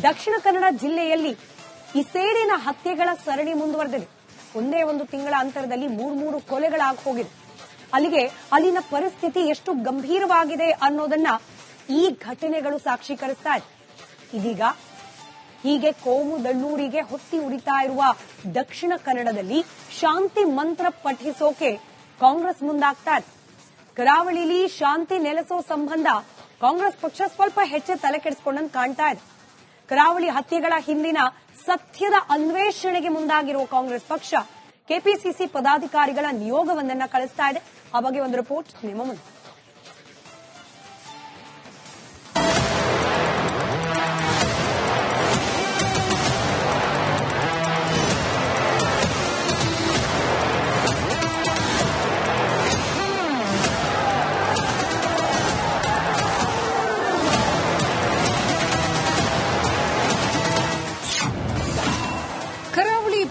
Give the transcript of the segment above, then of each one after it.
ದಕ್ಷಿಣ ಕನ್ನಡ ಜಿಲ್ಲೆಯಲ್ಲಿ ಈ ಸೇಡಿನ ಹತ್ಯೆಗಳ ಸರಣಿ ಮುಂದುವರೆದಿದೆ. ಒಂದೇ ಒಂದು ತಿಂಗಳ ಅಂತರದಲ್ಲಿ ಮೂರು ಕೊಲೆಗಳಾಗಿ ಹೋಗಿದೆ. ಅಲ್ಲಿಗೆ ಅಲ್ಲಿನ ಪರಿಸ್ಥಿತಿ ಎಷ್ಟು ಗಂಭೀರವಾಗಿದೆ ಅನ್ನೋದನ್ನ ಈ ಘಟನೆಗಳು ಸಾಕ್ಷೀಕರಿಸ್ತಾ ಇದೆ. ಇದೀಗ ಹೀಗೆ ಕೋಮು ದಣ್ಣೂರಿಗೆ ಹೊತ್ತಿ ಉರಿತಾ ಇರುವ ದಕ್ಷಿಣ ಕನ್ನಡದಲ್ಲಿ ಶಾಂತಿ ಮಂತ್ರ ಪಠಿಸೋಕೆ ಕಾಂಗ್ರೆಸ್ ಮುಂದಾಗ್ತಾ ಇದೆ. ಕರಾವಳಿಯಲ್ಲಿ ಶಾಂತಿ ನೆಲೆಸೋ ಸಂಬಂಧ ಕಾಂಗ್ರೆಸ್ ಪಕ್ಷ ಸ್ವಲ್ಪ ಹೆಚ್ಚು ತಲೆ ಕೆಡಿಸಿಕೊಂಡಂತೆ ಕಾಣ್ತಾ ಇದೆ. ಕರಾವಳಿ ಹತ್ಯೆಗಳ ಹಿಂದಿನ ಸತ್ಯದ ಅನ್ವೇಷಣೆಗೆ ಮುಂದಾಗಿರುವ ಕಾಂಗ್ರೆಸ್ ಪಕ್ಷ ಕೆಪಿಸಿಸಿ ಪದಾಧಿಕಾರಿಗಳ ನಿಯೋಗವೊಂದನ್ನ ಕಳಿಸ್ತಾ ಇದೆ. ಆ ಬಗ್ಗೆ ಒಂದು ರಿಪೋರ್ಟ್ ನಿಮ್ಮ ಮುಂದೆ.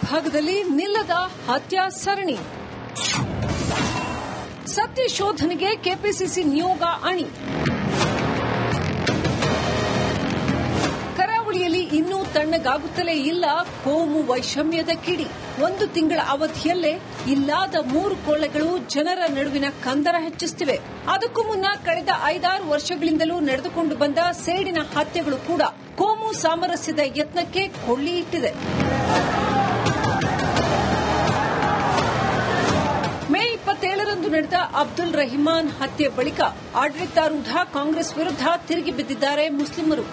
ಭಾಗದಲ್ಲಿ ನಿಲ್ಲದ ಹತ್ಯಾ ಸರಣಿ. ಸತ್ಯ ಶೋಧನೆಗೆ ಕೆಪಿಸಿಸಿ ನಿಯೋಗ ಅಣಿ. ಕರಾವಳಿಯಲ್ಲಿ ಇನ್ನೂ ತಣ್ಣಗಾಗುತ್ತಲೇ ಇಲ್ಲ ಕೋಮು ವೈಷಮ್ಯದ ಕಿಡಿ. ಒಂದು ತಿಂಗಳ ಅವಧಿಯಲ್ಲೇ ಇಲ್ಲಾದ 3 ಕೊಲೆಗಳು ಜನರ ನಡುವಿನ ಕಂದರ ಹೆಚ್ಚಿಸುತ್ತಿವೆ. ಅದಕ್ಕೂ ಮುನ್ನ ಕಳೆದ 5-6 ವರ್ಷಗಳಿಂದಲೂ ನಡೆದುಕೊಂಡು ಬಂದ ಸೇಡಿನ ಹತ್ಯೆಗಳು ಕೂಡ ಕೋಮು ಸಾಮರಸ್ಯದ ಯತ್ನಕ್ಕೆ ಕೊಳ್ಳಿ ಇಟ್ಟಿದೆ. ಮೇ 27ರಂದು ನಡೆದ ಅಬ್ದುಲ್ ರಹಿಮಾನ್ ಹತ್ಯೆ ಬಳಿಕ ಆಡಳಿತಾರೂಢ ಕಾಂಗ್ರೆಸ್ ವಿರುದ್ಧ ತಿರುಗಿ ಬಿದ್ದಿದ್ದಾರೆ ಮುಸ್ಲಿಮರು.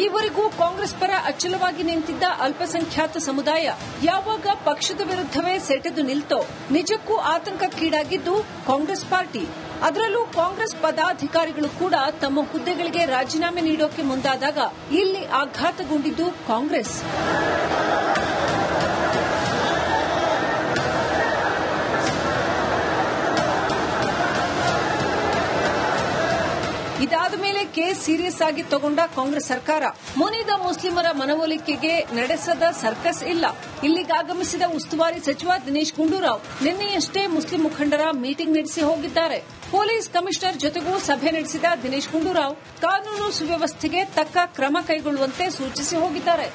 ಈವರೆಗೂ ಕಾಂಗ್ರೆಸ್ ಪರ ಅಚಲವಾಗಿ ನಿಂತಿದ್ದ ಅಲ್ಪಸಂಖ್ಯಾತ ಸಮುದಾಯ ಯಾವಾಗ ಪಕ್ಷದ ವಿರುದ್ಧವೇ ಸೆಟೆದು ನಿಲ್ತೋ ನಿಜಕ್ಕೂ ಆತಂಕಕ್ಕೀಡಾಗಿದ್ದು ಕಾಂಗ್ರೆಸ್ ಪಾರ್ಟಿ. ಅದರಲ್ಲೂ ಕಾಂಗ್ರೆಸ್ ಪದಾಧಿಕಾರಿಗಳು ಕೂಡ ತಮ್ಮ ಹುದ್ದೆಗಳಿಗೆ ರಾಜೀನಾಮೆ ನೀಡೋಕೆ ಮುಂದಾದಾಗ ಇಲ್ಲಿ ಆಘಾತಗೊಂಡಿದ್ದು ಕಾಂಗ್ರೆಸ್. ಇದಾದ ಮೇಲೆ ಕೇಸ್ ಸೀರಿಯಸ್ ಆಗಿ ತಗೊಂಡ ಕಾಂಗ್ರೆಸ್ ಸರ್ಕಾರ ಮುನಿದ ಮುಸ್ಲಿಮರ ಮನವೊಲಿಕೆಗೆ ನಡೆಸದ ಸರ್ಕಸ್ ಇಲ್ಲ. ಇಲ್ಲಿಗೆ ಆಗಮಿಸಿದ ಉಸ್ತುವಾರಿ ಸಚಿವ ದಿನೇಶ್ ಗುಂಡೂರಾವ್ ನಿನ್ನೆಯಷ್ಟೇ ಮುಸ್ಲಿಂ ಮುಖಂಡರ ಮೀಟಿಂಗ್ ನಡೆಸಿ ಹೋಗಿದ್ದಾರೆ. ಪೊಲೀಸ್ ಕಮಿಷನರ್ ಜೊತೆಗೂ ಸಭೆ ನಡೆಸಿದ ದಿನೇಶ್ ಗುಂಡೂರಾವ್ ಕಾನೂನು ಸುವ್ಯವಸ್ಥೆಗೆ ತಕ್ಕ ಕ್ರಮ ಕೈಗೊಳ್ಳುವಂತೆ ಸೂಚಿಸಿ ಹೋಗಿದ್ದಾರೆ.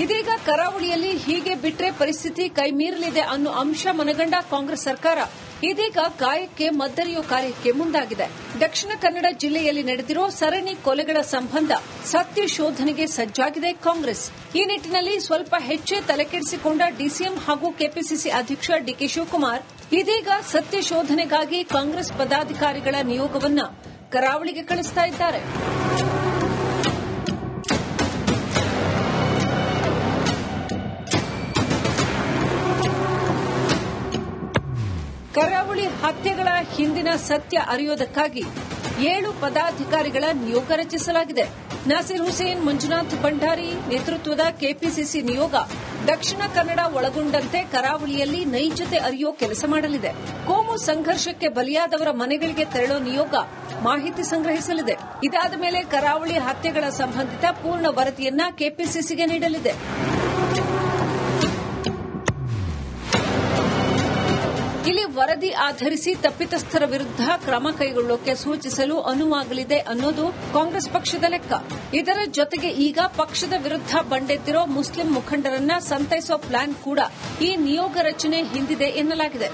ಇದೀಗ ಕರಾವಳಿಯಲ್ಲಿ ಹೀಗೆ ಬಿಟ್ರೆ ಪರಿಸ್ಥಿತಿ ಕೈಮೀರಲಿದೆ ಅನ್ನೋ ಅಂಶ ಮನಗಂಡ ಕಾಂಗ್ರೆಸ್ ಸರ್ಕಾರ ಇದೀಗ ಗಾಯಕ್ಕೆ ಮದ್ದರಿಯೋ ಕಾರ್ಯಕ್ಕೆ ಮುಂದಾಗಿದೆ. ದಕ್ಷಿಣ ಕನ್ನಡ ಜಿಲ್ಲೆಯಲ್ಲಿ ನಡೆದಿರೋ ಸರಣಿ ಕೊಲೆಗಳ ಸಂಬಂಧ ಸತ್ಯ ಶೋಧನೆಗೆ ಸಜ್ಜಾಗಿದೆ ಕಾಂಗ್ರೆಸ್. ಈ ನಿಟ್ಟಿನಲ್ಲಿ ಸ್ವಲ್ಪ ಹೆಚ್ಚೇ ತಲೆಕೆಡಿಸಿಕೊಂಡ ಡಿಸಿಎಂ ಹಾಗೂ ಕೆಪಿಸಿಸಿ ಅಧ್ಯಕ್ಷ ಡಿಕೆ ಶಿವಕುಮಾರ್ ಇದೀಗ ಸತ್ಯ ಶೋಧನೆಗಾಗಿ ಕಾಂಗ್ರೆಸ್ ಪದಾಧಿಕಾರಿಗಳ ನಿಯೋಗವನ್ನ ಕರಾವಳಿಗೆ ಕಳಿಸ್ತಾ ಇದ್ದಾರೆ. ಕರಾವಳಿ ಹತ್ಯೆಗಳ ಹಿಂದಿನ ಸತ್ಯ ಅರಿಯೋದಕ್ಕಾಗಿ 7 ಪದಾಧಿಕಾರಿಗಳ ನಿಯೋಗ ರಚಿಸಲಾಗಿದೆ. ನಾಸಿರ್ ಹುಸೇನ್, ಮಂಜುನಾಥ್ ಭಂಡಾರಿ ನೇತೃತ್ವದ ಕೆಪಿಸಿಸಿ ನಿಯೋಗ ದಕ್ಷಿಣ ಕನ್ನಡ ಒಳಗೊಂಡಂತೆ ಕರಾವಳಿಯಲ್ಲಿ ನೈಜತೆ ಅರಿಯೋ ಕೆಲಸ ಮಾಡಲಿದೆ. ಕೋಮು ಸಂಘರ್ಷಕ್ಕೆ ಬಲಿಯಾದವರ ಮನೆಗಳಿಗೆ ತೆರಳೋ ನಿಯೋಗ ಮಾಹಿತಿ ಸಂಗ್ರಹಿಸಲಿದೆ. ಇದಾದ ಮೇಲೆ ಕರಾವಳಿ ಹತ್ಯೆಗಳ ಸಂಬಂಧಿತ ಪೂರ್ಣ ವರದಿಯನ್ನ ಕೆಪಿಸಿಸಿಗೆ ನೀಡಲಿದೆ. ಇಲ್ಲಿ ವರದಿ ಆಧರಿಸಿ ತಪ್ಪಿತಸ್ಥರ ವಿರುದ್ಧ ಕ್ರಮ ಕೈಗೊಳ್ಳೋಕೆ ಸೂಚಿಸಲು ಅನುವಾಗಲಿದೆ ಅನ್ನೋದು ಕಾಂಗ್ರೆಸ್ ಪಕ್ಷದ ಲೆಕ್ಕ. ಇದರ ಜೊತೆಗೆ ಈಗ ಪಕ್ಷದ ವಿರುದ್ಧ ಬಂಡೆದ್ದಿರೋ ಮುಸ್ಲಿಂ ಮುಖಂಡರನ್ನ ಸಂತೈಸೋ ಪ್ಲಾನ್ ಕೂಡ ಈ ನಿಯೋಗ ರಚನೆ ಹಿಂದಿದೆ ಎನ್ನಲಾಗಿದೆ.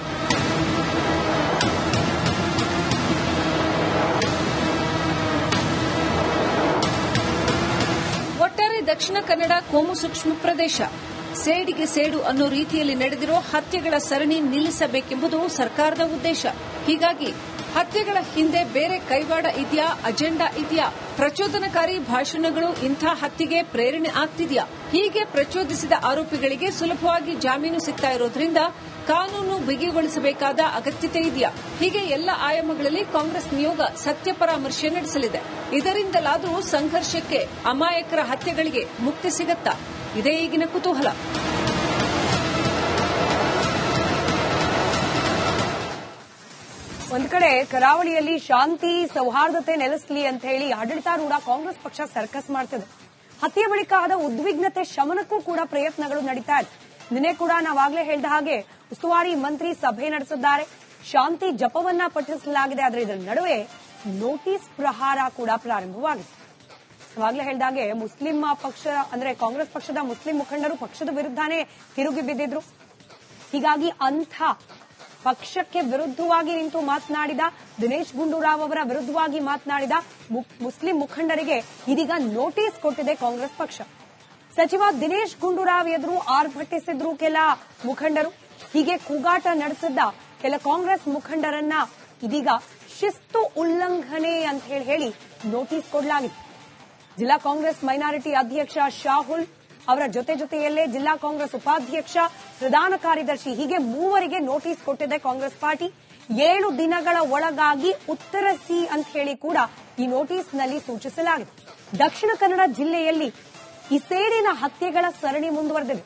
ಒಟ್ಟಾರೆ ದಕ್ಷಿಣ ಕನ್ನಡ ಕೋಮು ಸೂಕ್ಷ್ಮ ಪ್ರದೇಶ. ಸೇಡಿಗೆ ಸೇಡು ಅನ್ನೋ ರೀತಿಯಲ್ಲಿ ನಡೆದಿರೋ ಹತ್ಯೆಗಳ ಸರಣಿ ನಿಲ್ಲಿಸಬೇಕೆಂಬುದು ಸರ್ಕಾರದ ಉದ್ದೇಶ. ಹೀಗಾಗಿ ಹತ್ಯೆಗಳ ಹಿಂದೆ ಬೇರೆ ಕೈವಾಡ ಇದೆಯಾ, ಅಜೆಂಡಾ ಇದೆಯಾ, ಪ್ರಚೋದನಕಾರಿ ಭಾಷಣಗಳು ಇಂಥ ಹತ್ಯೆಗೆ ಪ್ರೇರಣೆ ಆಗ್ತಿದೆಯಾ? ಹೀಗೆ ಪ್ರಚೋದಿಸಿದ ಆರೋಪಿಗಳಿಗೆ ಸುಲಭವಾಗಿ ಜಾಮೀನು ಸಿಗ್ತಾ ಇರೋದ್ರಿಂದ ಕಾನೂನು ಬಿಗಿಗೊಳಿಸಬೇಕಾದ ಅಗತ್ಯತೆ ಇದೆಯಾ? ಹೀಗೆ ಎಲ್ಲ ಆಯಾಮಗಳಲ್ಲಿ ಕಾಂಗ್ರೆಸ್ ನಿಯೋಗ ಸತ್ಯ ಪರಾಮರ್ಶೆ ನಡೆಸಲಿದೆ. ಇದರಿಂದಲಾದರೂ ಸಂಘರ್ಷಕ್ಕೆ, ಅಮಾಯಕರ ಹತ್ಯೆಗಳಿಗೆ ಮುಕ್ತಿ ಸಿಗತ್ತಾ? ಇದೇ ಈಗಿನ ಕುತೂಹಲ. ಒಂದ್ ಕಡೆ ಕರಾವಳಿಯಲ್ಲಿ ಶಾಂತಿ ಸೌಹಾರ್ದತೆ ನೆಲೆಸಲಿ ಅಂತ ಹೇಳಿ ಆಡಳಿತಾರೂಢ ಕಾಂಗ್ರೆಸ್ ಪಕ್ಷ ಸರ್ಕಸ್ ಮಾಡ್ತಿದೆ. ಹತ್ಯೆ ಬಳಿಕ ಆದ ಉದ್ವಿಗ್ನತೆ ಶಮನಕ್ಕೂ ಕೂಡ ಪ್ರಯತ್ನಗಳು ನಡೀತಾ ಇದೆ. ನಿನ್ನೆ ಕೂಡ ನಾವಾಗಲೇ ಹೇಳಿದ ಹಾಗೆ ಉಸ್ತುವಾರಿ ಮಂತ್ರಿ ಸಭೆ ನಡೆಸಿದ್ದಾರೆ. ಶಾಂತಿ ಜಪವನ್ನ ಪಠಿಸಲಾಗಿದೆ. ಆದರೆ ಇದರ ನಡುವೆ ನೋಟಿಸ್ ಪ್ರಹಾರ ಕೂಡ ಪ್ರಾರಂಭವಾಗಿದೆ. ನಾವಾಗಲೇ ಹೇಳಿದಾಗೆ ಮುಸ್ಲಿಂ ಪಕ್ಷ ಅಂದ್ರೆ ಕಾಂಗ್ರೆಸ್ ಪಕ್ಷದ ಮುಸ್ಲಿಂ ಮುಖಂಡರು ಪಕ್ಷದ ವಿರುದ್ಧನೇ ತಿರುಗಿ ಬಿದ್ದಿದ್ರು. ಹೀಗಾಗಿ ಅಂಥ ಪಕ್ಷಕ್ಕೆ ವಿರುದ್ಧವಾಗಿ ನಿಂತು ಮಾತನಾಡಿದ ದಿನೇಶ್ ಗುಂಡೂರಾವ್ ಅವರ ವಿರುದ್ಧವಾಗಿ ಮಾತನಾಡಿದ ಮುಸ್ಲಿಂ ಮುಖಂಡರಿಗೆ ಇದೀಗ ನೋಟಿಸ್ ಕೊಟ್ಟಿದೆ ಕಾಂಗ್ರೆಸ್ ಪಕ್ಷ. ಸಚಿವ ದಿನೇಶ್ ಗುಂಡೂರಾವ್ ಎದುರು ಆರ್ಭಟಿಸಿದ್ರು ಕೆಲ ಮುಖಂಡರು. ಹೀಗೆ ಕೂಗಾಟ ನಡೆಸಿದ್ದ ಕೆಲ ಕಾಂಗ್ರೆಸ್ ಮುಖಂಡರನ್ನ ಇದೀಗ ಶಿಸ್ತು ಉಲ್ಲಂಘನೆ ಅಂತ ಹೇಳಿ ನೋಟಿಸ್ ಕೊಡಲಾಗಿದೆ. ಜಿಲ್ಲಾ ಕಾಂಗ್ರೆಸ್ ಮೈನಾರಿಟಿ ಅಧ್ಯಕ್ಷ ಶಾಹುಲ್ ಅವರ ಜೊತೆಯಲ್ಲೇ ಜಿಲ್ಲಾ ಕಾಂಗ್ರೆಸ್ ಉಪಾಧ್ಯಕ್ಷ, ಪ್ರಧಾನ ಕಾರ್ಯದರ್ಶಿ ಹೀಗೆ ಮೂವರಿಗೆ ನೋಟಿಸ್ ಕೊಟ್ಟಿದೆ ಕಾಂಗ್ರೆಸ್ ಪಾರ್ಟಿ. 7 ದಿನಗಳ ಒಳಗಾಗಿ ಉತ್ತರಿಸಿ ಅಂತ ಹೇಳಿ ಕೂಡ ಈ ನೋಟಿಸ್ನಲ್ಲಿ ಸೂಚಿಸಲಾಗಿದೆ. ದಕ್ಷಿಣ ಕನ್ನಡ ಜಿಲ್ಲೆಯಲ್ಲಿ ಈ ಸೇಡಿನ ಹತ್ಯೆಗಳ ಸರಣಿ ಮುಂದುವರೆದಿದೆ.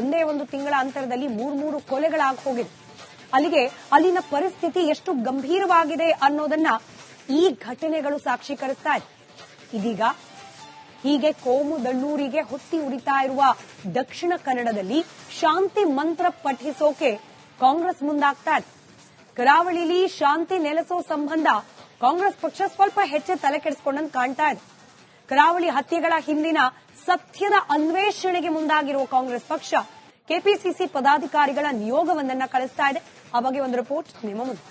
ಒಂದೇ ಒಂದು ತಿಂಗಳ ಅಂತರದಲ್ಲಿ 3 ಕೊಲೆಗಳಾಗಿ ಹೋಗಿದೆ. ಅಲ್ಲಿಗೆ ಅಲ್ಲಿನ ಪರಿಸ್ಥಿತಿ ಎಷ್ಟು ಗಂಭೀರವಾಗಿದೆ ಅನ್ನೋದನ್ನ ಈ ಘಟನೆಗಳು ಸಾಕ್ಷೀಕರಿಸ್ತಾ ಇದೆ. ಇದೀಗ ಹೀಗೆ ಕೋಮು ದಳ್ಳೂರಿಗೆ ಹೊತ್ತಿ ಉರಿತಾ ಇರುವ ದಕ್ಷಿಣ ಕನ್ನಡದಲ್ಲಿ ಶಾಂತಿ ಮಂತ್ರ ಪಠಿಸೋಕೆ ಕಾಂಗ್ರೆಸ್ ಮುಂದಾಗ್ತಾ ಇದೆ. ಕರಾವಳಿಲಿ ಶಾಂತಿ ನೆಲೆಸೋ ಸಂಬಂಧ ಕಾಂಗ್ರೆಸ್ ಪಕ್ಷ ಸ್ವಲ್ಪ ಹೆಚ್ಚು ತಲೆ ಕೆಡಿಸಿಕೊಂಡಂತೆ ಕಾಣ್ತಾ ಇದೆ. ಕರಾವಳಿ ಹತ್ಯೆಗಳ ಹಿಂದಿನ ಸತ್ಯದ ಅನ್ವೇಷಣೆಗೆ ಮುಂದಾಗಿರುವ ಕಾಂಗ್ರೆಸ್ ಪಕ್ಷ ಕೆಪಿಸಿಸಿ ಪದಾಧಿಕಾರಿಗಳ ನಿಯೋಗವೊಂದನ್ನು ಕಳಿಸ್ತಾ ಇದೆ. ಆ ಬಗ್ಗೆ ಒಂದು ರಿಪೋರ್ಟ್ ನಿಮ್ಮ ಮುಂದೆ.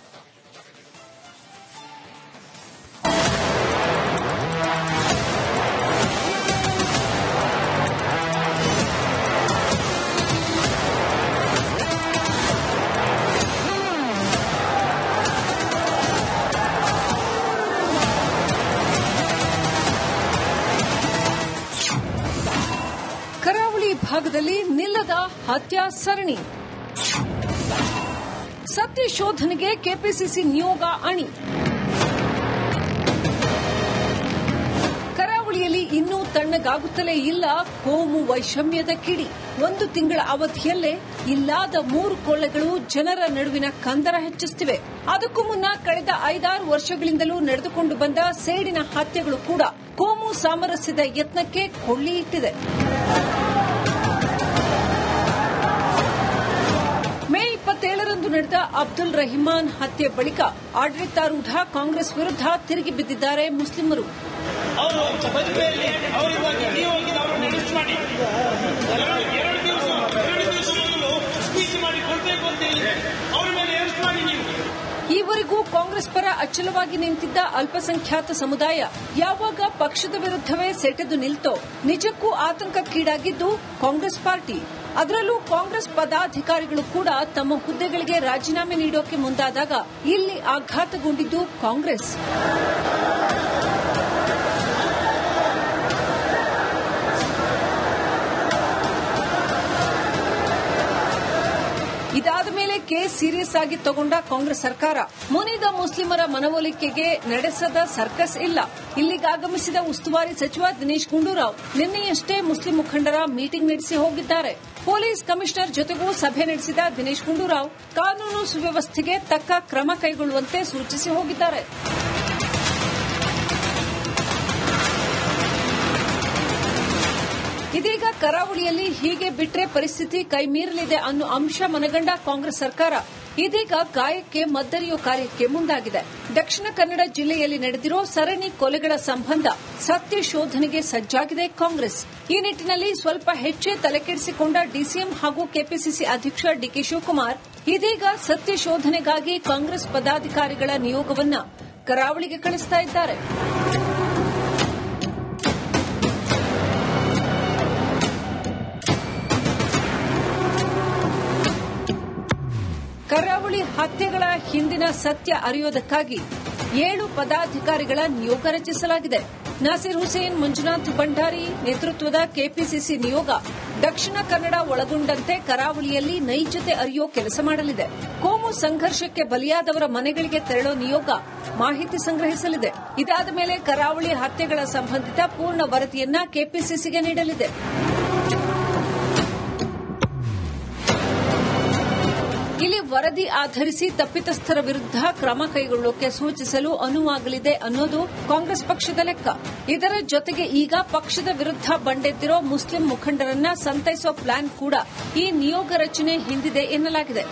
ಕರಾವಳಿ ಭಾಗದಲ್ಲಿ ನಿಲ್ಲದ ಹತ್ಯಾ ಸರಣಿ. ಸತ್ಯ ಶೋಧನೆಗೆ ಕೆಪಿಸಿಸಿ ನಿಯೋಗ ಅಣಿ. ಕರಾವಳಿಯಲ್ಲಿ ಇನ್ನೂ ತಣ್ಣಗಾಗುತ್ತಲೇ ಇಲ್ಲ ಕೋಮು ವೈಷಮ್ಯದ ಕಿಡಿ. 1 ತಿಂಗಳ ಅವಧಿಯಲ್ಲೇ ಇಲ್ಲಾದ 3 ಕೊಲೆಗಳು ಜನರ ನಡುವಿನ ಕಂದರ ಹೆಚ್ಚಿಸುತ್ತಿವೆ. ಅದಕ್ಕೂ ಮುನ್ನ ಕಳೆದ 5-6 ವರ್ಷಗಳಿಂದಲೂ ನಡೆದುಕೊಂಡು ಬಂದ ಸೇಡಿನ ಹತ್ಯೆಗಳು ಕೂಡ ಕೋಮು ಸಾಮರಸ್ಯದ ಯತ್ನಕ್ಕೆ ಕೊಳ್ಳಿ ಇಟ್ಟಿದೆ. ಮೇ 27ರಂದು ನಡೆದ ಅಬ್ದುಲ್ ರಹಿಮಾನ್ ಹತ್ಯೆ ಬಳಿಕ ಆಡಳಿತಾರೂಢ ಕಾಂಗ್ರೆಸ್ ವಿರುದ್ಧ ತಿರುಗಿ ಬಿದ್ದಿದ್ದಾರೆ ಮುಸ್ಲಿಮರು. ಈವರೆಗೂ ಕಾಂಗ್ರೆಸ್ ಪರ ಅಚಲವಾಗಿ ನಿಂತಿದ್ದ ಅಲ್ಪಸಂಖ್ಯಾತ ಸಮುದಾಯ ಯಾವಾಗ ಪಕ್ಷದ ವಿರುದ್ಧವೇ ಸೆಟೆದು ನಿಲ್ತೋ ನಿಜಕ್ಕೂ ಆತಂಕಕ್ಕೀಡಾಗಿದ್ದು ಕಾಂಗ್ರೆಸ್ ಪಾರ್ಟಿ. ಅದರಲ್ಲೂ ಕಾಂಗ್ರೆಸ್ ಪದಾಧಿಕಾರಿಗಳು ಕೂಡ ತಮ್ಮ ಹುದ್ದೆಗಳಿಗೆ ರಾಜೀನಾಮೆ ನೀಡೋಕೆ ಮುಂದಾದಾಗ ಇಲ್ಲಿ ಆಘಾತಗೊಂಡಿದ್ದು ಕಾಂಗ್ರೆಸ್. ಇದಾದ ಮೇಲೆ ಕೇಸ್ ಸೀರಿಯಸ್ ಆಗಿ ತಗೊಂಡ ಕಾಂಗ್ರೆಸ್ ಸರ್ಕಾರ ಮುನಿದ ಮುಸ್ಲಿಮರ ಮನವೊಲಿಕೆಗೆ ನಡೆಸದ ಸರ್ಕಸ್ ಇಲ್ಲ. ಇಲ್ಲಿಗೆ ಆಗಮಿಸಿದ ಉಸ್ತುವಾರಿ ಸಚಿವ ದಿನೇಶ್ ಗುಂಡೂರಾವ್ ನಿನ್ನೆಯಷ್ಟೇ ಮುಸ್ಲಿಂ ಮುಖಂಡರ ಮೀಟಿಂಗ್ ನಡೆಸಿ ಹೋಗಿದ್ದಾರೆ. ಪೊಲೀಸ್ ಕಮಿಷನರ್ ಜೊತೆಗೂ ಸಭೆ ನಡೆಸಿದ ದಿನೇಶ್ ಗುಂಡೂರಾವ್ ಕಾನೂನು ಸುವ್ಯವಸ್ಥೆಗೆ ತಕ್ಕ ಕ್ರಮ ಕೈಗೊಳ್ಳುವಂತೆ ಸೂಚಿಸಿ ಹೋಗಿದ್ದಾರೆ. ಇದೀಗ ಕರಾವಳಿಯಲ್ಲಿ ಹೀಗೆ ಬಿಟ್ರೆ ಪರಿಸ್ಥಿತಿ ಕೈಮೀರಲಿದೆ ಅನ್ನೋ ಅಂಶ ಮನಗಂಡ ಕಾಂಗ್ರೆಸ್ ಸರ್ಕಾರ ಇದೀಗ ಗಾಯಕ್ಕೆ ಮದ್ದರಿಯೋ ಕಾರ್ಯಕ್ಕೆ ಮುಂದಾಗಿದೆ. ದಕ್ಷಿಣ ಕನ್ನಡ ಜಿಲ್ಲೆಯಲ್ಲಿ ನಡೆದಿರೋ ಸರಣಿ ಕೊಲೆಗಳ ಸಂಬಂಧ ಸತ್ಯ ಶೋಧನೆಗೆ ಸಜ್ಜಾಗಿದೆ ಕಾಂಗ್ರೆಸ್. ಈ ನಿಟ್ಟಿನಲ್ಲಿ ಸ್ವಲ್ಪ ಹೆಚ್ಚೇ ತಲೆಕೆಡಿಸಿಕೊಂಡ ಡಿಸಿಎಂ ಹಾಗೂ ಕೆಪಿಸಿಸಿ ಅಧ್ಯಕ್ಷ ಡಿಕೆ ಶಿವಕುಮಾರ್ ಇದೀಗ ಸತ್ಯ ಶೋಧನೆಗಾಗಿ ಕಾಂಗ್ರೆಸ್ ಪದಾಧಿಕಾರಿಗಳ ನಿಯೋಗವನ್ನ ಕರಾವಳಿಗೆ ಕಳಿಸ್ತಾ ಇದ್ದಾರೆ. ಕರಾವಳಿ ಹತ್ಯೆಗಳ ಹಿಂದಿನ ಸತ್ಯ ಅರಿಯೋದಕ್ಕಾಗಿ 7 ಪದಾಧಿಕಾರಿಗಳ ನಿಯೋಗ ರಚಿಸಲಾಗಿದೆ. ನಾಸಿರ್ ಹುಸೇನ್, ಮಂಜುನಾಥ್ ಭಂಡಾರಿ ನೇತೃತ್ವದ ಕೆಪಿಸಿಸಿ ನಿಯೋಗ ದಕ್ಷಿಣ ಕನ್ನಡ ಒಳಗೊಂಡಂತೆ ಕರಾವಳಿಯಲ್ಲಿ ನೈಜತೆ ಅರಿಯೋ ಕೆಲಸ ಮಾಡಲಿದೆ. ಕೋಮು ಸಂಘರ್ಷಕ್ಕೆ ಬಲಿಯಾದವರ ಮನೆಗಳಿಗೆ ತೆರಳೋ ನಿಯೋಗ ಮಾಹಿತಿ ಸಂಗ್ರಹಿಸಲಿದೆ. ಇದಾದ ಮೇಲೆ ಕರಾವಳಿ ಹತ್ಯೆಗಳ ಸಂಬಂಧಿತ ಪೂರ್ಣ ವರದಿಯನ್ನ ಕೆಪಿಸಿಸಿಗೆ ನೀಡಲಿದೆ. ಇಲ್ಲಿ ವರದಿ ಆಧರಿಸಿ ತಪ್ಪಿತಸ್ಥರ ವಿರುದ್ಧ ಕ್ರಮ ಕೈಗೊಳ್ಳೋಕೆ ಸೂಚಿಸಲು ಅನುವಾಗಲಿದೆ ಅನ್ನೋದು ಕಾಂಗ್ರೆಸ್ ಪಕ್ಷದ ಲೆಕ್ಕ. ಇದರ ಜೊತೆಗೆ ಈಗ ಪಕ್ಷದ ವಿರುದ್ಧ ಬಂಡೆದ್ದಿರೋ ಮುಸ್ಲಿಂ ಮುಖಂಡರನ್ನ ಸಂತೈಸೋ ಪ್ಲಾನ್ ಕೂಡ ಈ ನಿಯೋಗ ರಚನೆ ಹಿಂದಿದೆ ಎನ್ನಲಾಗಿದೆ.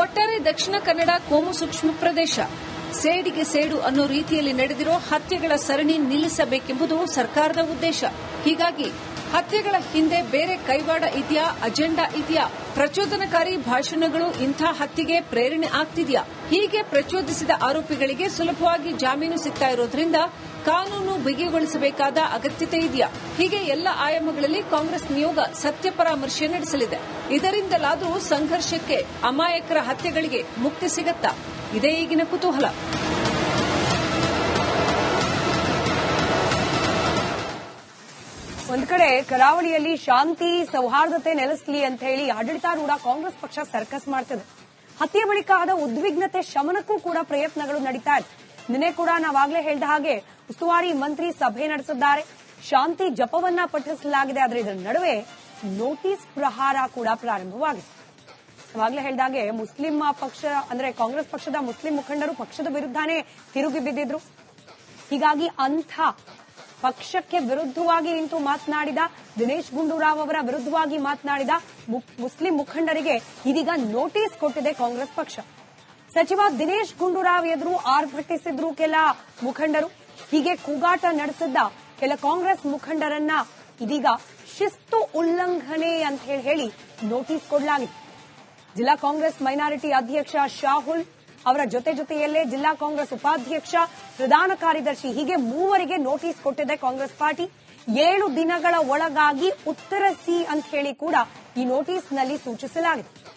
ಒಟ್ಟಾರೆ ದಕ್ಷಿಣ ಕನ್ನಡ ಕೋಮು ಸೂಕ್ಷ್ಮ ಪ್ರದೇಶ. ಸೇಡಿಗೆ ಸೇಡು ಅನ್ನೋ ರೀತಿಯಲ್ಲಿ ನಡೆದಿರೋ ಹತ್ಯೆಗಳ ಸರಣಿ ನಿಲ್ಲಿಸಬೇಕೆಂಬುದು ಸರ್ಕಾರದ ಉದ್ದೇಶ. ಹೀಗಾಗಿ ಹತ್ಯೆಗಳ ಹಿಂದೆ ಬೇರೆ ಕೈವಾಡ ಇದೆಯಾ, ಅಜೆಂಡಾ ಇದೆಯಾ, ಪ್ರಚೋದನಕಾರಿ ಭಾಷಣಗಳು ಇಂಥ ಹತ್ಯೆಗೆ ಪ್ರೇರಣೆ ಆಗ್ತಿದೆಯಾ? ಹೀಗೆ ಪ್ರಚೋದಿಸಿದ ಆರೋಪಿಗಳಿಗೆ ಸುಲಭವಾಗಿ ಜಾಮೀನು ಸಿಗ್ತಾ ಇರೋದ್ರಿಂದ ಕಾನೂನು ಬಿಗಿಗೊಳಿಸಬೇಕಾದ ಅಗತ್ಯತೆ ಇದೆಯಾ? ಹೀಗೆ ಎಲ್ಲ ಆಯಾಮಗಳಲ್ಲಿ ಕಾಂಗ್ರೆಸ್ ನಿಯೋಗ ಸತ್ಯ ಪರಾಮರ್ಶೆ ನಡೆಸಲಿದೆ. ಇದರಿಂದಲಾದರೂ ಸಂಘರ್ಷಕ್ಕೆ, ಅಮಾಯಕರ ಹತ್ಯೆಗಳಿಗೆ ಮುಕ್ತಿ ಸಿಗತ್ತಾ? ಇದೇ ಈಗಿನ ಕುತೂಹಲ. ಒಂದ್ ಕಡೆ ಕರಾವಳಿಯಲ್ಲಿ ಶಾಂತಿ ಸೌಹಾರ್ದತೆ ನೆಲೆಸಲಿ ಅಂತ ಹೇಳಿ ಆಡಳಿತಾರೂಢ ಕಾಂಗ್ರೆಸ್ ಪಕ್ಷ ಸರ್ಕಸ್ ಮಾಡ್ತಿದೆ. ಹತ್ಯೆ ಬಳಿಕ ಆದ ಉದ್ವಿಗ್ನತೆ ಶಮನಕ್ಕೂ ಕೂಡ ಪ್ರಯತ್ನಗಳು ನಡೀತಾ ಇದೆ. ನಿನ್ನೆ ಕೂಡ ನಾವಾಗಲೇ ಹೇಳಿದ ಹಾಗೆ ಉಸ್ತುವಾರಿ ಮಂತ್ರಿ ಸಭೆ ನಡೆಸಿದ್ದಾರೆ. ಶಾಂತಿ ಜಪವನ್ನ ಪಠಿಸಲಾಗಿದೆ. ಆದರೆ ಇದರ ನಡುವೆ ನೋಟಿಸ್ ಪ್ರಹಾರ ಕೂಡ ಪ್ರಾರಂಭವಾಗಿದೆ. ನಾವಾಗಲೇ ಹೇಳಿದಾಗೆ ಮುಸ್ಲಿಂ ಪಕ್ಷ ಅಂದ್ರೆ ಕಾಂಗ್ರೆಸ್ ಪಕ್ಷದ ಮುಸ್ಲಿಂ ಮುಖಂಡರು ಪಕ್ಷದ ವಿರುದ್ಧನೇ ತಿರುಗಿ ಬಿದ್ದಿದ್ರು. ಹೀಗಾಗಿ ಅಂಥ ಪಕ್ಷಕ್ಕೆ ವಿರುದ್ಧವಾಗಿ ನಿಂತು ಮಾತನಾಡಿದ ದಿನೇಶ್ ಗುಂಡೂರಾವ್ ಅವರ ವಿರುದ್ಧವಾಗಿ ಮಾತನಾಡಿದ ಮುಸ್ಲಿಂ ಮುಖಂಡರಿಗೆ ಇದೀಗ ನೋಟಿಸ್ ಕೊಟ್ಟಿದೆ ಕಾಂಗ್ರೆಸ್ ಪಕ್ಷ. ಸಚಿವ ದಿನೇಶ್ ಗುಂಡೂರಾವ್ ಎದುರು ಆರ್ಭಟಿಸಿದ್ರು ಕೆಲ ಮುಖಂಡರು. ಹೀಗೆ ಕೂಗಾಟ ನಡೆಸಿದ್ದ ಕೆಲ ಕಾಂಗ್ರೆಸ್ ಮುಖಂಡರನ್ನ ಇದೀಗ ಶಿಸ್ತು ಉಲ್ಲಂಘನೆ ಅಂತ ಹೇಳಿ ನೋಟಿಸ್ ಕೊಡಲಾಗಿದೆ. ಜಿಲ್ಲಾ ಕಾಂಗ್ರೆಸ್ ಮೈನಾರಿಟಿ ಅಧ್ಯಕ್ಷ ಶಾಹುಲ್ ಅವರ ಜೊತೆಯಲ್ಲೇ ಜಿಲ್ಲಾ ಕಾಂಗ್ರೆಸ್ ಉಪಾಧ್ಯಕ್ಷ, ಪ್ರಧಾನ ಕಾರ್ಯದರ್ಶಿ ಹೀಗೆ ಮೂವರಿಗೆ ನೋಟಿಸ್ ಕೊಟ್ಟಿದೆ ಕಾಂಗ್ರೆಸ್ ಪಾರ್ಟಿ. 7 ದಿನಗಳ ಒಳಗಾಗಿ ಉತ್ತರಿಸಿ ಅಂತ ಹೇಳಿ ಕೂಡ ಈ ನೋಟಿಸ್ನಲ್ಲಿ ಸೂಚಿಸಲಾಗಿದೆ.